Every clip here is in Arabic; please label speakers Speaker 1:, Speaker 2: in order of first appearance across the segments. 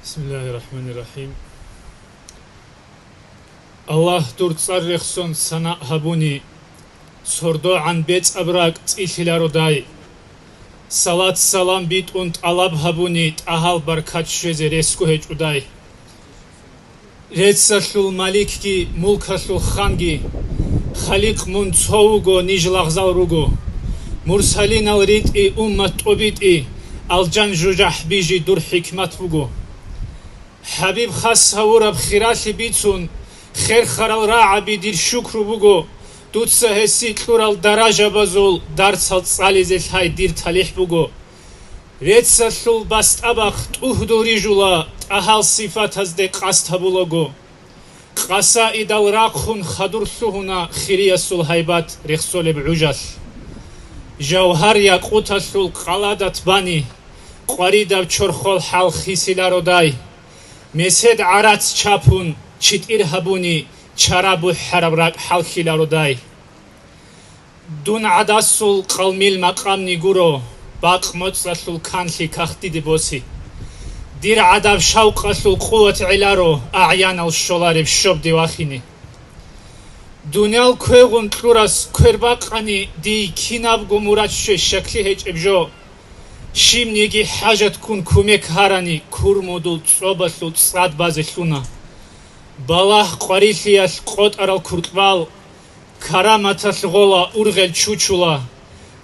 Speaker 1: بسم الله الرحمن الرحيم. الله دور صرخسون سنا هبوني سردو عن بيت أبراك تيلارو داي صلاة سلام بيت und alab هبوني تأهل بركات شوزي رسكو هج udاي رتسلول مالكي ملكسول خانجي خالق من تصوغو نيج لغزال روغو مرسلين الريت اي أمت أبيت اي الجان جوجح بيجي دور حكمت فوغو حبيب خاص هورا بخيرات بيتون خير خرال راعة بيدير شكر بوغو دوتسا هسي تلورال درجة بازول دارتسال تصالي زيل هاي دير تاليح بوغو ريتسا تلول باست أباق تأهدو ريجولا تأهال صفات هزدي قاست هبولوغو قاسا إدال راقخون خدور سوهنا خيريا سول هايبات رخصول بعجال جوهر يقوتا سول قلادت باني قواريدا بچورخول حال خيسيلارو داي مسد عرات چاپون چیتیر هبونی چرابو حربرق حلخیلارو دای دون عدسول قلمیل مقام نیگورو باق متصل کانلی کختی دیبوسی دیر عدب شوق اصل قوت علارو اعیان الشولاری بشوب دیواخینی دونیال کویغون تلورس کویرباقانی دی کیناب گموراتش شکلی هج ابجو شیمنیگی حاجت کن کومک هارانی کورمودول صوبسول صاد بازشونا بالاه قریلیاس قط ارال کورتبال کراماتاس غولا اورغل چوچولا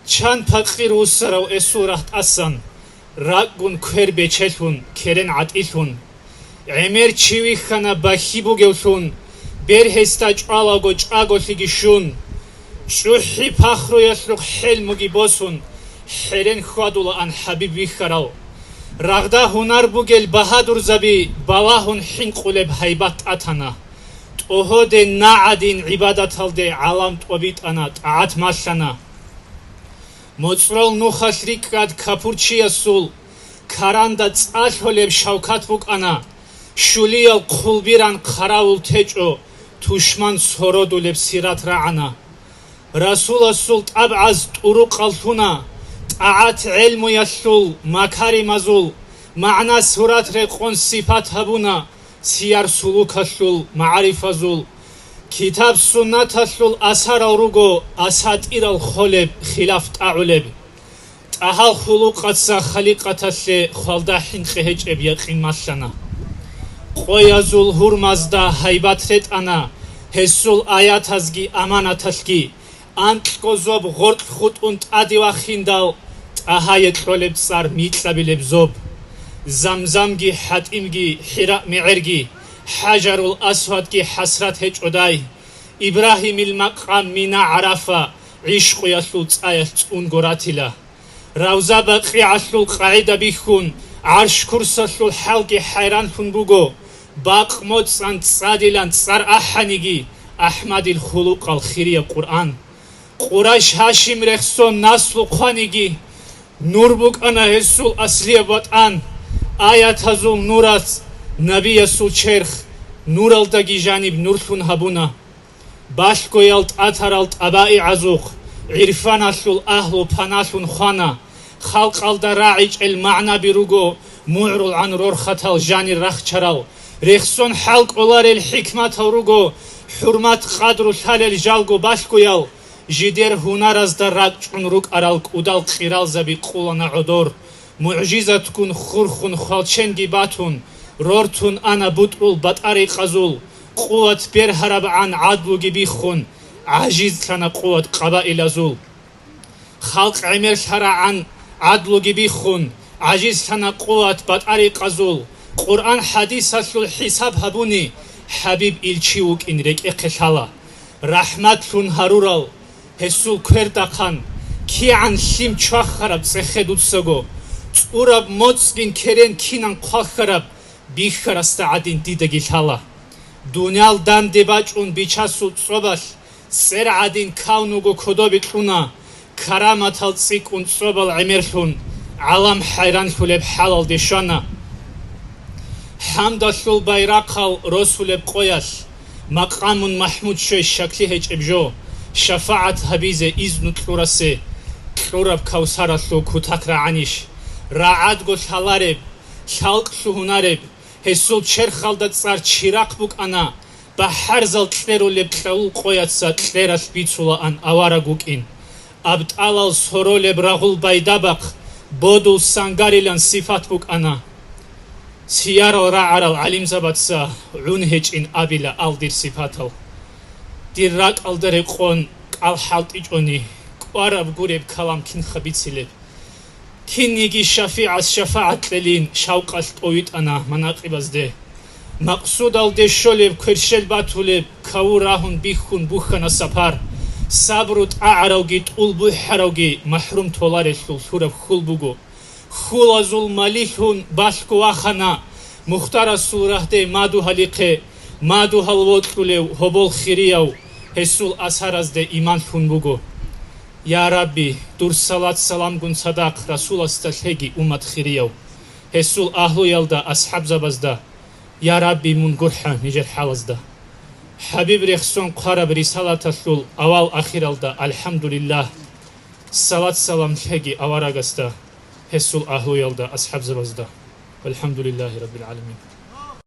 Speaker 1: چند پقیر وسرو اسورات اسان راگون کویر بچلون کرن عطیلون عمر چیوی خنا باخیبو گلسون برهستاج آلاگو چاگو سیگیشون شوحی پخرویاس روخ حلموگی باسون حرن خادولا ان حبیب ویخراو رغدا هنر بوگل بهادر زبی بالاهون حین قلب حیبت اتانا توهد نعدین عبادت الده عالم توبیت انا تعات ماشانا مصرال نوخش ریکاد کپورچی سول کاراندا تسالولب شوکات بوک انا شولیال قلبیران قراول تجو توشمان سورودولب سیرات راعنا رسول سول تبعز طرق الفنا تعات علم يسول مكاري مزول معنى سورات رقون صفات هبونا سيار سلوك سول معرف زول كتاب سنة سول أثر روغو أساطير الخلب خلاف تعلب تأهل خلوقات سا خليقات سي خالدا حين خهج اب يقين ماشانا قويا زول هرمازدا هيبات رت انا هسول آيات هزگي امانات هزگي انتلقو زوب غرق خود und اديوا خيندال أهاي تقولب صار ميتلابيلب زوب زمزمگي حتيمگي حراء معرگي حجر الأسود كي حسرت هج أداي إبراهيم المقام منا عرفة عشق يسلو تسايس تونغوراتيلا روزا بقي عسلو قاعدة بيخون عرش كرسسلو الحلق حيران فنبوغو باق موتسان تصادلان تصار أحانيگي أحمد الخلوق الخيري القرآن قريش هاشم رخصون نسلو قوانيگي نور بوك أنا هسول أصلية بطان آيات هزول نورات نبي يسول شرخ نور الدقي جانب نورثون هبونا باشكو يلت أترالت أبائي عزوق عرفان أسول أهلو پاناسون خوانا خلق الدراعج المعنى بروغو معرول عن رورخة الجاني رخ چرال رخصون حلق أولار الحكمة روغو حرمات قدر سال الجالغو باشكو يل جدير هنر از در رقچون روک ارال کودال خیرال زبی قولنا عدور معجزه تكون خورخون خالچنگی باتون رورتون انا بطرول بطاری قزول قوت بر هرب عن عدلوگی بیخون عجیز کنا قوت قبائل زول خلق عمر شرع عن عدلوگی بیخون عجیز کنا قوت بطاری قزول قرآن حدیث اصل حساب هبونی حبیب ایلچیوک این رک اقشالا رحمتون هرورال هسول كرداقان كي عن شيم چاخرب سخدود سگو تورب موتسگين كرين كينان قاخرب بيخرست عدين ديدگي حالا دونيال دان دباج اون بيچاسول صوباش سر عدين كاونوگو كدو بيتلونا كرامتال تسيك اون صوبال عمرلون عالم حيران خلب حلال دشانا حمد شول بايراقال رسول بقوياش مقام محمود شوي شكلي هج ابجو شفاعت هبيزه إذن تلورسه تلورب كوسارسو كتاك رعنيش راعد گو شالارب شالق سهونارب Hessul черхалда цар чирак бук ана баҳарзал тлерулеб тлаул қоятса тлерас бицула ан авара гукин абталал соролеб рағул байдабақ бодул сангарилан сифат бук ана сиярал раарал алимзабатса унхечин абила алдир сифатал диррак алдаре қон алхалтичони قارب گورب کلام کن خبیتیله کنیگی شفاعت لین شوق است اویت آنا مناقب از ده مقصود آلده شلب کرشل باتولب کاورahun بیخون بوخنا سپر صبرت اعراگیت اول بحراگی محروم تولارشل سورب خول بگو خول ازول مالیهون باشکو آخنا مختار سوره ده مادو حلیقه مادو حلوت کلیو هبول خیریو حسول اسهر از ده ایمان خون بگو یا ربی دور صلات سلام گون صداق رسول استلهگی امت خیریو حسول اهلو یلدا اصحاب زبازدا یا ربی من گرحا نجر حالزدا حبیب رخصون قرب رسالت السول اول اخیر الدا الحمدلله صلات سلام لهگی اوارگستا حسول اهلو یلدا اصحاب زبازدا والحمدلله رب العالمین